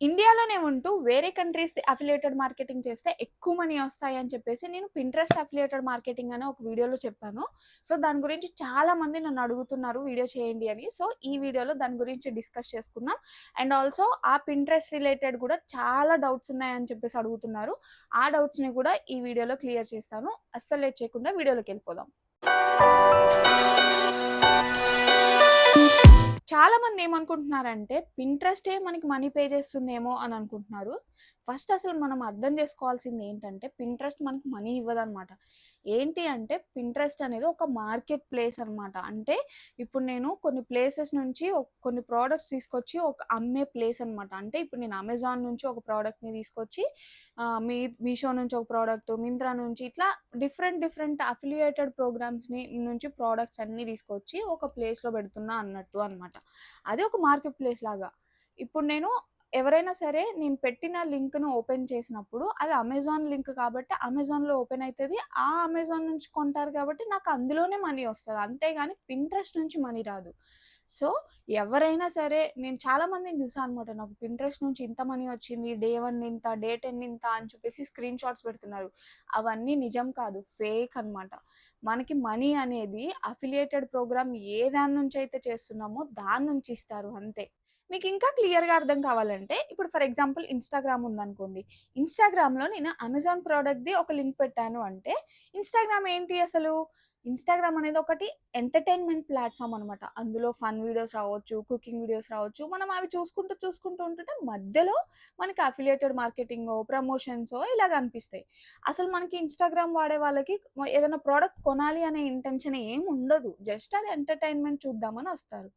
ఇండియాలోనే ఉంటూ వేరే కంట్రీస్‌ది అఫిలియేటెడ్ మార్కెటింగ్ చేస్తే ఎక్కువ మనీ వస్తాయని చెప్పేసి నేను పింట్రెస్ట్ అఫిలియేటెడ్ మార్కెటింగ్ అనే ఒక వీడియోలో చెప్పాను. సో, దాని గురించి చాలామంది నన్ను అడుగుతున్నారు వీడియో చేయండి అని. సో, ఈ వీడియోలో దాని గురించి డిస్కస్ చేసుకుందాం. అండ్ ఆల్సో ఆ పింట్రెస్ట్ రిలేటెడ్ కూడా చాలా డౌట్స్ ఉన్నాయని చెప్పేసి అడుగుతున్నారు. ఆ డౌట్స్‌ని కూడా ఈ వీడియోలో క్లియర్ చేస్తాను. అస్సలు లేట్ చేయకుండా వీడియోలోకెళ్ళిపోదాం. చాలామంది ఏమనుకుంటున్నారంటే పింట్రెస్టే మనకి మనీ పే చేస్తుందేమో అని అనుకుంటున్నారు. ఫస్ట్ అసలు మనం అర్థం చేసుకోవాల్సింది ఏంటంటే పింట్రెస్ట్ మనకి మనీ ఇవ్వదనమాట. ఏంటి అంటే పింట్రెస్ట్ అనేది ఒక మార్కెట్ ప్లేస్ అనమాట. అంటే ఇప్పుడు నేను కొన్ని ప్లేసెస్ నుంచి కొన్ని ప్రొడక్ట్స్ తీసుకొచ్చి ఒక అమ్మే ప్లేస్ అనమాట. అంటే ఇప్పుడు నేను అమెజాన్ నుంచి ఒక ప్రొడక్ట్‌ని తీసుకొచ్చి మీషో నుంచి ఒక ప్రోడక్ట్, మింత్రా నుంచి ఇట్లా డిఫరెంట్ అఫిలియేటెడ్ ప్రోగ్రామ్స్‌ని నుంచి ప్రొడక్ట్స్ అన్నీ తీసుకొచ్చి ఒక ప్లేస్‌లో పెడుతున్నా అన్నట్టు అనమాట. అది ఒక మార్కెట్ ప్లేస్ లాగా. ఇప్పుడు నేను ఎవరైనా సరే నేను పెట్టిన లింక్‌ను ఓపెన్ చేసినప్పుడు అది అమెజాన్ లింక్ కాబట్టి అమెజాన్‌లో ఓపెన్ అయితది. ఆ అమెజాన్ నుంచి కొంటారు కాబట్టి నాకు అందులోనే మనీ వస్తది. అంతేగాని పింట్రెస్ట్ నుంచి మనీ రాదు. సో, ఎవరైనా సరే నేను చాలా మందిని చూసా అనమాట. నాకు పింట్రెస్ట్ నుంచి ఇంత మనీ వచ్చింది. డే 1 ఇంత, డే 10 ఇంత అని చెప్పేసి స్క్రీన్ షాట్స్ పెడుతున్నారు. అవన్నీ నిజం కాదు. ఫేక్ అనమాట. మనకి మనీ అనేది అఫిలియేటెడ్ ప్రోగ్రామ్ ఏ దాని నుంచయితే చేస్తున్నామో దాని నుంచి ఇస్తారు అంతే. మీకింకా క్లియర్‌గా అర్థం కావాలంటే, ఇప్పుడు ఫర్ ఎగ్జాంపుల్ ఇన్‌స్టాగ్రామ్ ఉందనుకోండి. ఇన్‌స్టాగ్రామ్‌లో నేను అమెజాన్ ప్రొడక్ట్‌ది ఒక లింక్ పెట్టాను అంటే, ఇన్‌స్టాగ్రామ్ ఏంటి అసలు? ఇన్‌స్టాగ్రామ్ అనేది ఒకటి ఎంటర్‌టైన్‌మెంట్ ప్లాట్‌ఫార్మ్ అనమాట. అందులో ఫన్ వీడియోస్ రావచ్చు, కుకింగ్ వీడియోస్ రావచ్చు. మనం అవి చూసుకుంటూ ఉంటుంటే మధ్యలో మనకి అఫిలియేటెడ్ మార్కెటింగో, ప్రమోషన్సో ఇలాగ అనిపిస్తాయి. అసలు మనకి ఇన్‌స్టాగ్రామ్ వాడే వాళ్ళకి ఏదైనా ప్రొడక్ట్ కొనాలి అనే ఇంటెన్షన్ ఏమి ఉండదు. జస్ట్ అది ఎంటర్‌టైన్‌మెంట్ చూద్దామని వస్తారు.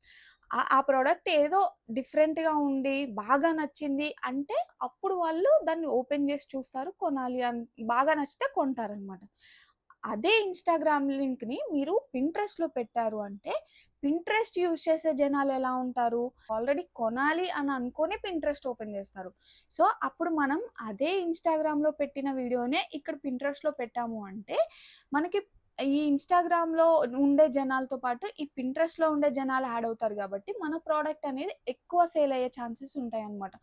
ఆ ప్రొడక్ట్ ఏదో డిఫరెంట్‌గా ఉండి, బాగా నచ్చింది అంటే, అప్పుడు వాళ్ళు దాన్ని ఓపెన్ చేసి చూస్తారు. కొనాలి బాగా నచ్చితే కొంటారనమాట. అదే ఇన్‌స్టాగ్రామ్ లింక్‌ని మీరు పింట్రెస్ట్‌లో పెట్టారు అంటే, పింట్రెస్ట్ యూజ్ చేసే జనాలు ఎలా ఉంటారు? ఆల్రెడీ కొనాలి అని అనుకోని పింట్రెస్ట్ ఓపెన్ చేస్తారు. సో, అప్పుడు మనం అదే ఇన్‌స్టాగ్రామ్‌లో పెట్టిన వీడియోనే ఇక్కడ పింట్రెస్ట్‌లో పెట్టాము అంటే, మనకి ఈ ఇన్‌స్టాగ్రామ్‌లో ఉండే జనాలతో పాటు ఈ పింట్రెస్ట్‌లో ఉండే జనాలు యాడ్ అవుతారు గాబట్టి, మన ప్రొడక్ట్ అనేది ఎక్కువ సేల్ అయ్యే ఛాన్సెస్ ఉంటాయన్నమాట.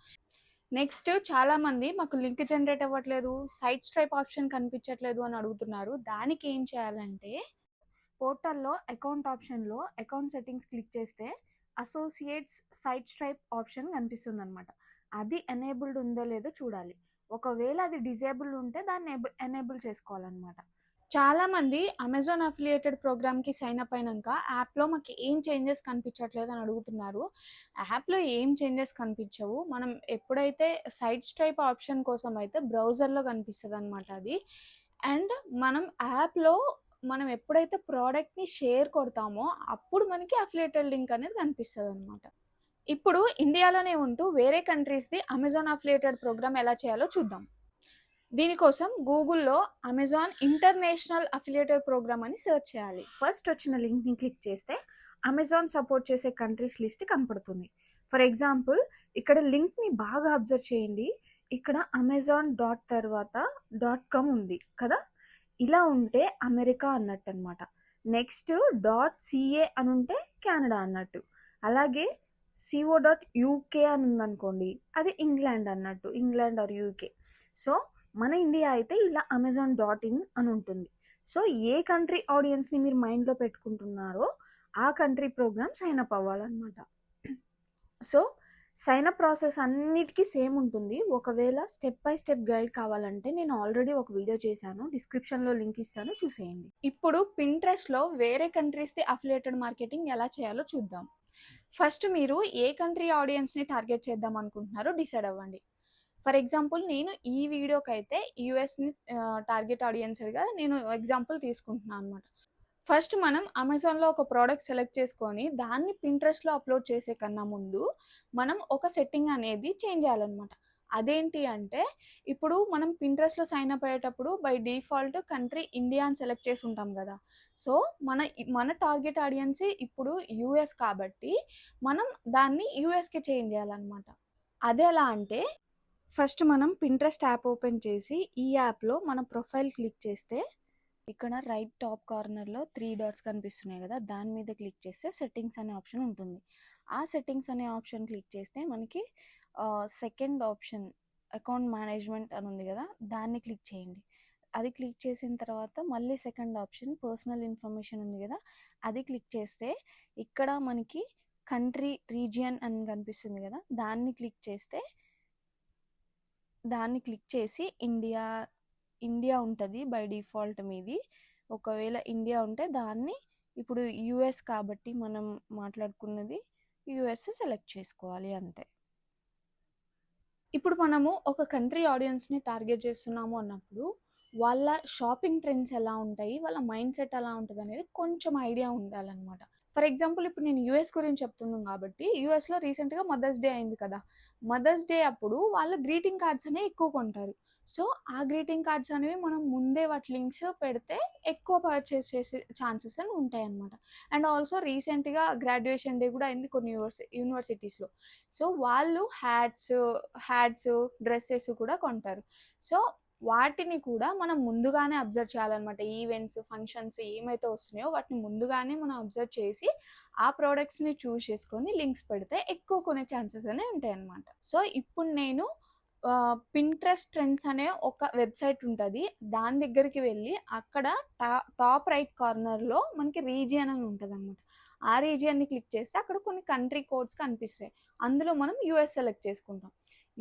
నెక్స్ట్ చాలామంది మాకు లింక్ జనరేట్ అవ్వట్లేదు, సైడ్ స్ట్రైప్ ఆప్షన్ కనిపించట్లేదు అని అడుగుతున్నారు. దానికి ఏం చేయాలంటే, పోర్టల్‌లో అకౌంట్ ఆప్షన్‌లో అకౌంట్ సెట్టింగ్స్ క్లిక్ చేస్తే అసోసియేట్స్ సైడ్ స్ట్రైప్ ఆప్షన్ కనిపిస్తుందన్నమాట. అది ఎనేబుల్డ్ ఉందో లేదో చూడాలి. ఒకవేళ అది డిజేబుల్ ఉంటే దాన్ని ఎనేబుల్ చేసుకోవాలన్నమాట. చాలామంది అమెజాన్ అఫిలియేటెడ్ ప్రోగ్రామ్‌కి సైన్ అప్ అయినంక యాప్‌లో మాకు ఏం చేంజెస్ కనిపించట్లేదు అని అడుగుతున్నారు. యాప్‌లో ఏం చేంజెస్ కనిపించవు. మనం ఎప్పుడైతే సైడ్ స్ట్రైప్ ఆప్షన్ కోసం అయితే బ్రౌజర్‌లో కనిపిస్తదనమాట అది. అండ్ మనం యాప్‌లో మనం ఎప్పుడైతే ప్రోడక్ట్‌ని షేర్ కొడతామో అప్పుడు మనకి అఫిలియేటెడ్ లింక్ అనేది కనిపిస్తదనమాట. ఇప్పుడు ఇండియాలోనే ఉంటూ వేరే కంట్రీస్‌ది అమెజాన్ అఫిలియేటెడ్ ప్రోగ్రామ్ ఎలా చేయాలో చూద్దాం. దీనికోసం గూగుల్‌లో అమెజాన్ ఇంటర్నేషనల్ అఫిలియేటెడ్ ప్రోగ్రామ్ అని సెర్చ్ చేయాలి. ఫస్ట్ వచ్చిన లింక్‌ని క్లిక్ చేస్తే అమెజాన్ సపోర్ట్ చేసే కంట్రీస్ లిస్ట్ కనపడుతుంది. ఫర్ ఎగ్జాంపుల్ ఇక్కడ లింక్‌ని బాగా అబ్జర్వ్ చేయండి. ఇక్కడ అమెజాన్ డాట్ తర్వాత .కామ్ ఉంది కదా! ఇలా ఉంటే అమెరికా అన్నట్టనమాట. నెక్స్ట్ .ca అని ఉంటే కెనడా అన్నట్టు. అలాగే co.uk అని ఉందనుకోండి. అది ఇంగ్లాండ్ అన్నట్టు. England or UK. సో, మన ఇండియా అయితే ఇలా అమెజాన్ .in అని ఉంటుంది. సో, ఏ కంట్రీ ఆడియన్స్‌ని మీరు మైండ్‌లో పెట్టుకుంటున్నారో ఆ కంట్రీ ప్రోగ్రామ్ సైన్ అప్ అవ్వాలన్నమాట. సో, సైన్ అప్ ప్రాసెస్ అన్నిటికి సేమ్ ఉంటుంది. ఒకవేళ స్టెప్ బై స్టెప్ గైడ్ కావాలంటే నేను ఆల్రెడీ ఒక వీడియో చేశాను. డిస్క్రిప్షన్‌లో లింక్ ఇస్తాను చూసేయండి. ఇప్పుడు పింట్రెస్ట్‌లో వేరే కంట్రీస్‌ది అఫిలియేటెడ్ మార్కెటింగ్ ఎలా చేయాలో చూద్దాం. ఫస్ట్ మీరు ఏ కంట్రీ ఆడియన్స్‌ని టార్గెట్ చేద్దాం అనుకుంటున్నారో డిసైడ్ అవ్వండి. ఫర్ ఎగ్జాంపుల్ నేను ఈ వీడియోకైతే యూఎస్‌ని టార్గెట్ ఆడియన్స్‌గా నేను ఎగ్జాంపుల్ తీసుకుంటున్నాను అనమాట. ఫస్ట్ మనం అమెజాన్‌లో ఒక ప్రోడక్ట్ సెలెక్ట్ చేసుకొని, దాన్ని పింట్రెస్ట్‌లో అప్‌లోడ్ చేసే కన్నా ముందు, మనం ఒక సెట్టింగ్ అనేది చేంజ్ చేయాలనమాట. అదేంటి అంటే, ఇప్పుడు మనం పింట్రెస్ట్‌లో సైన్ అప్ అయ్యేటప్పుడు బై డిఫాల్ట్ కంట్రీ ఇండియా అని సెలెక్ట్ చేసి ఉంటాం గదా! సో, మన టార్గెట్ ఆడియన్స్ ఇప్పుడు యూఎస్ కాబట్టి, మనం దాన్ని యూఎస్‌కి చేంజ్ చేయాలనమాట. అదెలా అంటే, ఫస్ట్ మనం పింట్రెస్ట్ యాప్ ఓపెన్ చేసి, ఈ యాప్‌లో మన ప్రొఫైల్ క్లిక్ చేస్తే ఇక్కడ రైట్ టాప్ కార్నర్‌లో 3 డాట్స్ కనిపిస్తున్నాయి గదా! దాని మీద క్లిక్ చేస్తే సెట్టింగ్స్ అనే ఆప్షన్ ఉంటుంది. ఆ సెట్టింగ్స్ అనే ఆప్షన్ క్లిక్ చేస్తే మనకి సెకండ్ ఆప్షన్ అకౌంట్ మేనేజ్మెంట్ అని ఉంది కదా, దాన్ని క్లిక్ చేయండి. అది క్లిక్ చేసిన తర్వాత మళ్ళీ సెకండ్ ఆప్షన్ పర్సనల్ ఇన్ఫర్మేషన్ ఉంది కదా, అది క్లిక్ చేస్తే ఇక్కడ మనకి కంట్రీ రీజియన్ అని కనిపిస్తుంది కదా, దాన్ని క్లిక్ చేసి ఇండియా ఉంటుంది బై డిఫాల్ట్ మీది. ఒకవేళ ఇండియా ఉంటే దాన్ని, ఇప్పుడు యుఎస్ కాబట్టి మనం మాట్లాడుకున్నది యుఎస్ సెలెక్ట్ చేసుకోవాలి అంతే. ఇప్పుడు మనము ఒక కంట్రీ ఆడియన్స్ని టార్గెట్ చేస్తున్నాము అన్నప్పుడు వాళ్ళ షాపింగ్ ట్రెండ్స్ ఎలా ఉంటాయి, వాళ్ళ మైండ్ సెట్ ఎలా ఉంటుంది అనేది కొంచెం ఐడియా ఉండాలన్నమాట. ఫర్ ఎగ్జాంపుల్ ఇప్పుడు నేను యూఎస్ గురించి చెప్తున్నాను కాబట్టి, యూఎస్లో రీసెంట్గా మదర్స్ డే అయింది కదా, మదర్స్ డే అప్పుడు వాళ్ళు గ్రీటింగ్ కార్డ్స్ అనేవి ఎక్కువ కొంటారు. సో ఆ గ్రీటింగ్ కార్డ్స్ అనేవి మనం ముందే వాటి లింక్స్ పెడితే ఎక్కువ పర్చేస్ చేసే ఛాన్సెస్ అని ఉంటాయి అన్నమాట. అండ్ ఆల్సో రీసెంట్గా గ్రాడ్యుయేషన్ డే కూడా అయింది కొన్ని యూనివర్సిటీస్లో. సో వాళ్ళు హ్యాట్స్ డ్రెస్సెస్ కూడా కొంటారు. సో వాటిని కూడా మనం ముందుగానే అబ్జర్వ్ చేయాలన్నమాట. ఈవెంట్స్ ఫంక్షన్స్ ఏమైతే వస్తున్నాయో వాటిని ముందుగానే మనం అబ్జర్వ్ చేసి ఆ ప్రోడక్ట్స్ని చూస్ చేసుకొని లింక్స్ పెడితే ఎక్కువ కొనే ఛాన్సెస్ అనేవి ఉంటాయి అన్నమాట. సో ఇప్పుడు నేను పింట్రెస్ట్ ట్రెండ్స్ అనే ఒక వెబ్సైట్ ఉంటుంది, దాని దగ్గరికి వెళ్ళి అక్కడ టాప్ రైట్ కార్నర్లో మనకి రీజియన్ అని ఉంటుంది అనమాట. ఆ రీజియన్ని క్లిక్ చేస్తే అక్కడ కొన్ని కంట్రీ కోడ్స్ కనిపిస్తాయి. అందులో మనం యుఎస్ సెలెక్ట్ చేసుకుంటాం.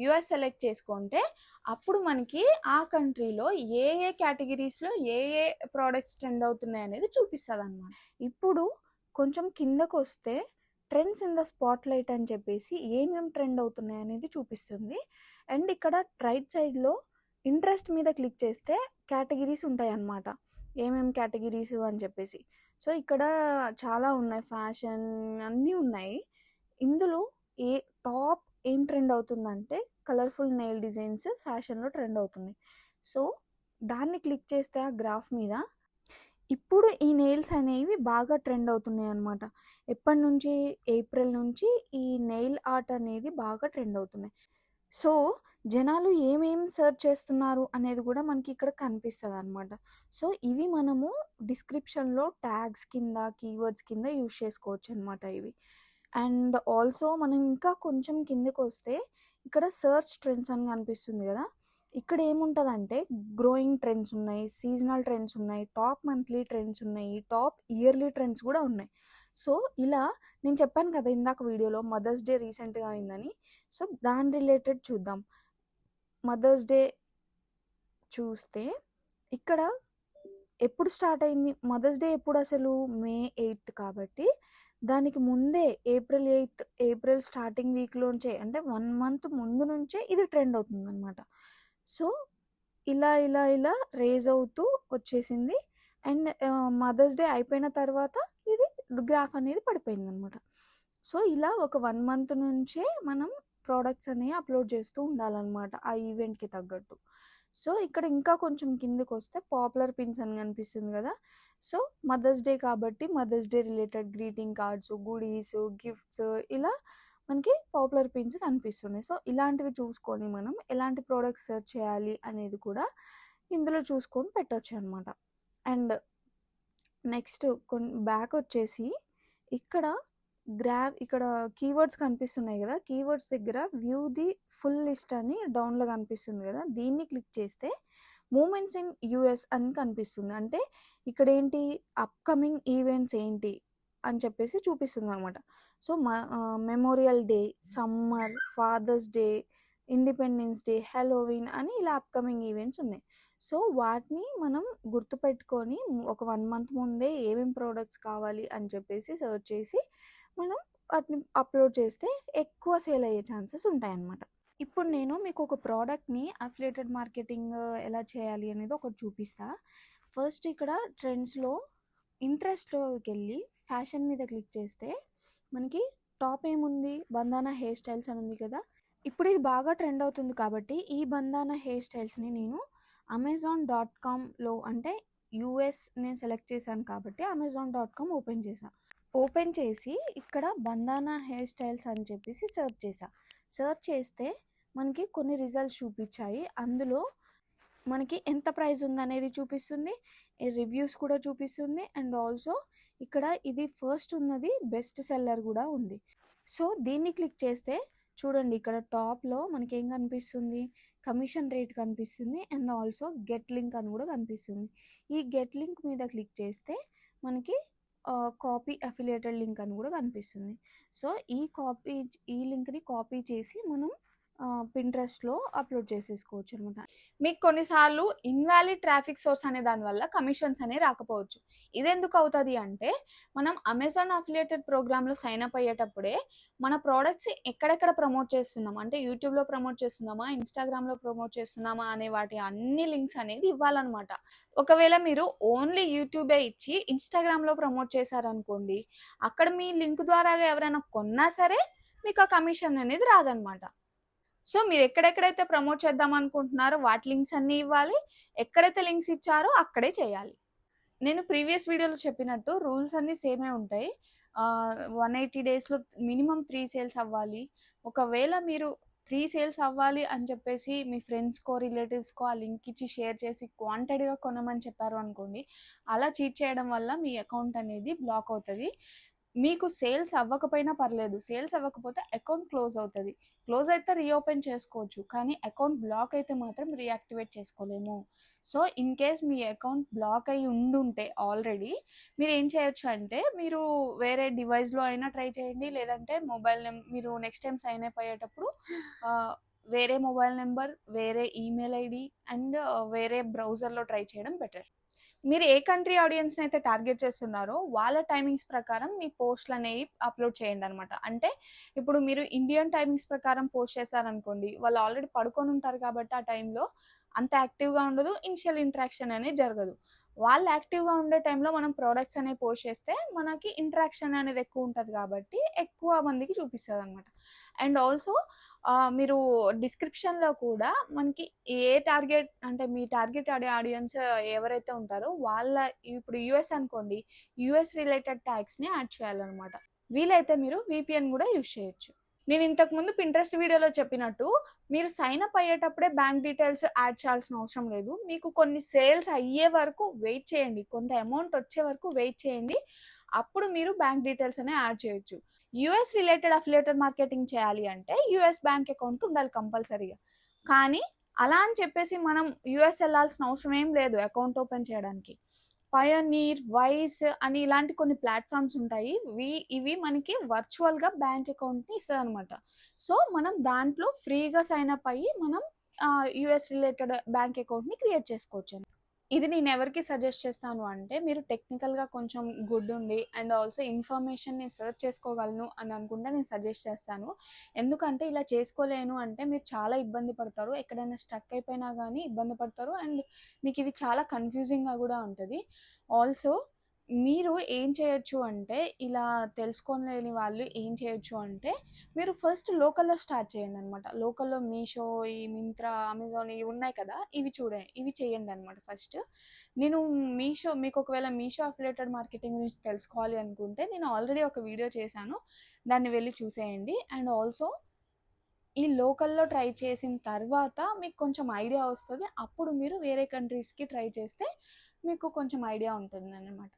యుఎస్ సెలెక్ట్ చేసుకుంటే అప్పుడు మనకి ఆ కంట్రీలో ఏ కేటగిరీస్లో ఏ ప్రోడక్ట్స్ ట్రెండ్ అవుతున్నాయి అనేది చూపిస్తుంది అనమాట. ఇప్పుడు కొంచెం కిందకు వస్తే trends in the spot light అని చెప్పేసి ఏమేమి ట్రెండ్ అవుతున్నాయి అనేది చూపిస్తుంది. అండ్ ఇక్కడ రైట్ సైడ్లో ఇంట్రెస్ట్ మీద క్లిక్ చేస్తే కేటగిరీస్ ఉంటాయి అన్నమాట, ఏమేమి కేటగిరీస్ అని చెప్పేసి. సో ఇక్కడ చాలా ఉన్నాయి, ఫ్యాషన్ అన్నీ ఉన్నాయి. ఇందులో టాప్ ఏం ట్రెండ్ అవుతుందంటే కలర్ఫుల్ నెయిల్ డిజైన్స్ ఫ్యాషన్లో ట్రెండ్ అవుతుంది. సో దాన్ని క్లిక్ చేస్తే ఆ గ్రాఫ్ మీద ఇప్పుడు ఈ నెయిల్స్ అనేవి బాగా ట్రెండ్ అవుతున్నాయి అన్నమాట. ఎప్పటి నుంచి? ఏప్రిల్ నుంచి ఈ నెయిల్ ఆర్ట్ అనేది బాగా ట్రెండ్ అవుతున్నాయి. సో జనాలు ఏమేం సెర్చ్ చేస్తున్నారు అనేది కూడా మనకి ఇక్కడ కనిపిస్తుంది అనమాట. సో ఇవి మనము డిస్క్రిప్షన్లో ట్యాగ్స్ కింద కీవర్డ్స్ కింద యూజ్ చేసుకోవచ్చు అనమాట ఇవి. అండ్ ఆల్సో మనం ఇంకా కొంచెం కిందకి వస్తే ఇక్కడ సర్చ్ ట్రెండ్స్ అని కనిపిస్తుంది కదా, ఇక్కడ ఏముంటుందంటే గ్రోయింగ్ ట్రెండ్స్ ఉన్నాయి, సీజనల్ ట్రెండ్స్ ఉన్నాయి, టాప్ మంత్లీ ట్రెండ్స్ ఉన్నాయి, టాప్ ఇయర్లీ ట్రెండ్స్ కూడా ఉన్నాయి. సో ఇలా నేను చెప్పాను కదా ఇందాక వీడియోలో మదర్స్ డే రీసెంట్గా అయిందని. సో దాని రిలేటెడ్ చూద్దాం. మదర్స్ డే చూస్తే ఇక్కడ ఎప్పుడు స్టార్ట్ అయింది? మదర్స్ డే ఎప్పుడు అసలు? May 8th కాబట్టి దానికి ముందే ఏప్రిల్ స్టార్టింగ్ వీక్లోంచే, అంటే 1 month ముందు నుంచే ఇది ట్రెండ్ అవుతుంది అనమాట. సో ఇలా ఇలా ఇలా రేజ్ అవుతూ వచ్చేసింది. అండ్ మదర్స్ డే అయిపోయిన తర్వాత ఇది గ్రాఫ్ అనేది పడిపోయింది అనమాట. సో ఇలా ఒక 1 month నుంచే మనం ప్రోడక్ట్స్ అనేవి అప్లోడ్ చేస్తూ ఉండాలన్నమాట ఆ ఈవెంట్కి తగ్గట్టు. సో ఇక్కడ ఇంకా కొంచెం కిందకి వస్తే పాపులర్ పిన్స్ అని కనిపిస్తుంది కదా. సో మదర్స్ డే కాబట్టి mother's day related greeting cards, goodies, gifts ఇలా మనకి పాపులర్ పిన్స్ కనిపిస్తున్నాయి. సో ఇలాంటివి చూసుకొని మనం ఎలాంటి ప్రోడక్ట్స్ సెర్చ్ చేయాలి అనేది కూడా ఇందులో చూసుకొని పెట్టవచ్చు అనమాట. అండ్ నెక్స్ట్ బ్యాక్ వచ్చేసి ఇక్కడ ఇక్కడ కీవర్డ్స్ కనిపిస్తున్నాయి కదా, కీవర్డ్స్ దగ్గర వ్యూ ది ఫుల్ లిస్ట్ అని డౌన్లో కనిపిస్తుంది కదా, దీన్ని క్లిక్ చేస్తే మూమెంట్స్ ఇన్ యూఎస్ అని కనిపిస్తుంది. అంటే ఇక్కడ ఏంటి అప్కమింగ్ ఈవెంట్స్ ఏంటి అని చెప్పేసి చూపిస్తుంది అనమాట. So Memorial Day, summer, Father's Day, Independence Day, Halloween అని ఇలా అప్కమింగ్ ఈవెంట్స్ ఉన్నాయి. సో వాటిని మనం గుర్తుపెట్టుకొని ఒక 1 month ముందే ఏమేమి ప్రోడక్ట్స్ కావాలి అని చెప్పేసి సెర్చ్ చేసి మనం వాటిని అప్లోడ్ చేస్తే ఎక్కువ సేల్ అయ్యే ఛాన్సెస్ ఉంటాయన్నమాట. ఇప్పుడు నేను మీకు ఒక ప్రోడక్ట్ని అఫిలియేటెడ్ మార్కెటింగ్ ఎలా చేయాలి అనేది ఒకటి చూపిస్తా. ఫస్ట్ ఇక్కడ ట్రెండ్స్లో ఇంట్రెస్ట్లోకి వెళ్ళి ఫ్యాషన్ మీద క్లిక్ చేస్తే మనకి టాప్ ఏముంది? బందానా హెయిర్ స్టైల్స్ అని ఉంది కదా. ఇప్పుడు ఇది బాగా ట్రెండ్ అవుతుంది కాబట్టి ఈ బందానా హెయిర్ స్టైల్స్ని నేను Amazon.comలో, అంటే యూఎస్ నేను సెలెక్ట్ చేశాను కాబట్టి Amazon.com ఓపెన్ చేసి ఇక్కడ బందానా హెయిర్ స్టైల్స్ అని చెప్పేసి సెర్చ్ చేస్తే మనకి కొన్ని రిజల్ట్స్ చూపించాయి. అందులో మనకి ఎంత ప్రైస్ ఉందనేది చూపిస్తుంది, రివ్యూస్ కూడా చూపిస్తుంది. అండ్ ఆల్సో ఇక్కడ ఇది ఫస్ట్ ఉన్నది బెస్ట్ సెల్లర్ కూడా ఉంది. సో దీన్ని క్లిక్ చేస్తే చూడండి ఇక్కడ టాప్‌లో మనకేం కనిపిస్తుంది? కమిషన్ రేట్ కనిపిస్తుంది. అండ్ ఆల్సో గెట్ లింక్ అని కూడా కనిపిస్తుంది. ఈ గెట్ లింక్ మీద క్లిక్ చేస్తే మనకి కాపీ అఫిలియేటెడ్ లింక్ అని కూడా కనిపిస్తుంది. సో, ఈ లింక్‌ని కాపీ చేసి మనం పింట్రెస్ట్‌లో అప్‌లోడ్ చేసేసుకోవచ్చనమాట. మీకు కొన్నిసార్లు ఇన్‌వాలిడ్ ట్రాఫిక్ సోర్స్ అనే దాని వల్ల కమిషన్స్ అనేవి రాకపోవచ్చు. ఇదెందుకు అవుతది అంటే, మనం అమెజాన్ అఫిలియేటెడ్ ప్రోగ్రామ్‌లో సైన్ అప్ అయ్యేటప్పుడే మన ప్రొడక్ట్స్ ఎక్కడెక్కడ ప్రమోట్ చేస్తున్నాం అంటే యూట్యూబ్‌లో ప్రమోట్ చేస్తున్నామా, ఇన్‌స్టాగ్రామ్‌లో ప్రమోట్ చేస్తున్నామా అనే వాటి అన్ని లింక్స్ అనేది ఇవ్వాలన్నమాట. ఒకవేళ మీరు ఓన్లీ యూట్యూబే ఇచ్చి ఇన్‌స్టాగ్రామ్‌లో ప్రమోట్ చేశారనుకోండి, అక్కడ మీ లింక్ ద్వారాగా ఎవరైనా కొన్నా సరే మీకు ఆ కమిషన్ అనేది రాదన్నమాట. సో, మీరెక్కడెక్కడైతే ప్రమోట్ చేద్దామనుకుంటున్నారో వాటి లింక్స్ అన్నీ ఇవ్వాలి. ఎక్కడైతే లింక్స్ ఇచ్చారో అక్కడే చేయాలి. నేను ప్రీవియస్ వీడియోలో చెప్పినట్టు రూల్స్ అన్నీ సేమే ఉంటాయి. 180 డేస్‌లో మినిమమ్ 3 సేల్స్ అవ్వాలి. ఒకవేళ మీరు 3 సేల్స్ అవ్వాలి అని చెప్పేసి మీ ఫ్రెండ్స్‌కో, రిలేటివ్స్‌కో ఆ లింక్ ఇచ్చి షేర్ చేసి వాంటెడ్‌గా కొనమని చెప్పారు అనుకోండి, అలా చీట్ చేయడం వల్ల మీ అకౌంట్ అనేది బ్లాక్ అవుతది. మీకు సేల్స్ అవ్వకపోయినా పర్లేదు. సేల్స్ అవ్వకపోతే అకౌంట్ క్లోజ్ అవుతది. క్లోజ్ అయితే రీఓపెన్ చేసుకోవచ్చు. కానీ అకౌంట్ బ్లాక్ అయితే మాత్రం రీయాక్టివేట్ చేసుకోలేము. So, in case me account block అయ్యి ఉండుంటే ఆల్రెడీ మీరేం చేయొచ్చు అంటే, మీరు వేరే డివైస్‌లో అయినా ట్రై చేయండి. లేదంటే మీరు నెక్స్ట్ టైమ్ సైన్ అప్ అయ్యేటప్పుడు ఆహ్, వేరే మొబైల్ నంబర్, వేరే ఈమెయిల్ ఐడీ అండ్ వేరే బ్రౌజర్‌లో ట్రై చేయడం బెటర్. మీరు ఏ కంట్రీ ఆడియన్స్‌ని అయితే టార్గెట్ చేస్తున్నారో, వాళ్ళ టైమింగ్స్ ప్రకారం మీ పోస్ట్‌లనేవి అప్‌లోడ్ చేయండనమాట. అంటే ఇప్పుడు మీరు ఇండియన్ టైమింగ్స్ ప్రకారం పోస్ట్ చేశారనుకోండి, వాళ్ళు ఆల్రెడీ పడుకొనుంటారు కాబట్టి ఆ టైంలో అంత యాక్టివ్‌గా ఉండదు. ఇనిషియల్ ఇంటరాక్షన్ అనేది జరగదు. వాళ్ళు యాక్టివ్‌గా ఉండే టైంలో మనం ప్రొడక్ట్స్ అనేవి పోస్ట్ చేస్తే, మనకి ఇంటరాక్షన్ అనేది ఎక్కువుంటది కాబట్టి, ఎక్కువ మందికి చూపిస్తదనమాట. అండ్ ఆల్సో మీరు డిస్క్రిప్షన్‌లో కూడా మనకి ఏ టార్గెట్ అంటే మీ టార్గెట్ ఆడియన్స్ ఎవరైతే ఉంటారో వాళ్ళ ఇప్పుడు యూఎస్ అనుకోండి. యూఎస్ రిలేటెడ్ ట్యాగ్స్‌ని యాడ్ చేయాలనమాట. వీలైతే మీరు వీపీఎన్ గూడా యూజ్ చేయొచ్చు. నేను ఇంతకుముందు పింట్రెస్ట్ వీడియోలో చెప్పినట్టు మీరు సైన్ అప్ అయ్యేటప్పుడే బ్యాంక్ డీటెయిల్స్ యాడ్ చేయాల్సిన అవసరం లేదు. మీకు కొన్ని సేల్స్ అయ్యే వరకు వెయిట్ చేయండి. కొంత అమౌంట్ వచ్చే వరకు వెయిట్ చేయండి. అప్పుడు మీరు బ్యాంక్ డీటెయిల్స్ అనేవి యాడ్ చేయొచ్చు. యూఎస్ రిలేటెడ్ అఫిలియేటెడ్ మార్కెటింగ్ చేయాలి అంటే యూఎస్ బ్యాంక్ అకౌంట్ ఉండాలి కంపల్సరీగా. కానీ అలా అని చెప్పేసి మనం యూఎస్ ఎళ్ళాల్సిన అవసరం ఏం లేదు అకౌంట్ ఓపెన్ చేయడానికి. పయోనీర్, వైస్ అని ఇలాంటి కొన్ని ప్లాట్‌ఫార్మ్స్ ఉంటాయి. ఇవి మనకి వర్చువల్‌గా బ్యాంక్ అకౌంట్‌ని ఇస్తదనమాట. సో, మనం దాంట్లో ఫ్రీగా సైన్ అప్ అయ్యి మనం యూఎస్ రిలేటెడ్ బ్యాంక్ అకౌంట్‌ని క్రియేట్ చేసుకోవచ్చు. ఇది నేనెవరికి సజెస్ట్ చేస్తాను అంటే, మీరు టెక్నికల్‌గా కొంచెం గుడ్ ఉండి అండ్ ఆల్సో ఇన్ఫర్మేషన్ నేను సెర్చ్ చేసుకోగలను అని అనుకుంటే నేను సజెస్ట్ చేస్తాను. ఎందుకంటే ఇలా చేసుకోలేను అంటే మీరు చాలా ఇబ్బంది పడతారు. ఎక్కడైనా స్ట్రక్ అయిపోయినా గానీ ఇబ్బంది పడతారు. అండ్ మీకిది చాలా కన్‌ఫ్యూజింగ్‌గా గూడా ఉంటది. ఆల్సో మీరు ఏం చేయొచ్చు అంటే, ఇలా తెలుసుకోలేని వాళ్ళు ఏం చేయొచ్చు అంటే, మీరు ఫస్ట్ లోకల్‌లో స్టార్ట్ చేయండనమాట. లోకల్‌లో మీషో, ఈ మింత్రా, అమెజాన్ ఇవి ఉన్నాయి కదా! ఇవి చేయండనమాట ఫస్ట్. నేను మీకు ఒకవేళ మీషో అఫిలియేటెడ్ మార్కెటింగ్ గురించి తెలుసుకోవాలి అనుకుంటే, నేను ఆల్రెడీ ఒక వీడియో చేశాను. దాన్ని వెళ్లి చూసేయండి. అండ్ ఆల్సో ఈ లోకల్‌లో ట్రై చేసిన తర్వాత మీకు కొంచెం ఐడియా వస్తది. అప్పుడు మీరు వేరే కంట్రీస్‌కి ట్రై చేస్తే మీకు కొంచెం ఐడియా ఉంటుందనమాట.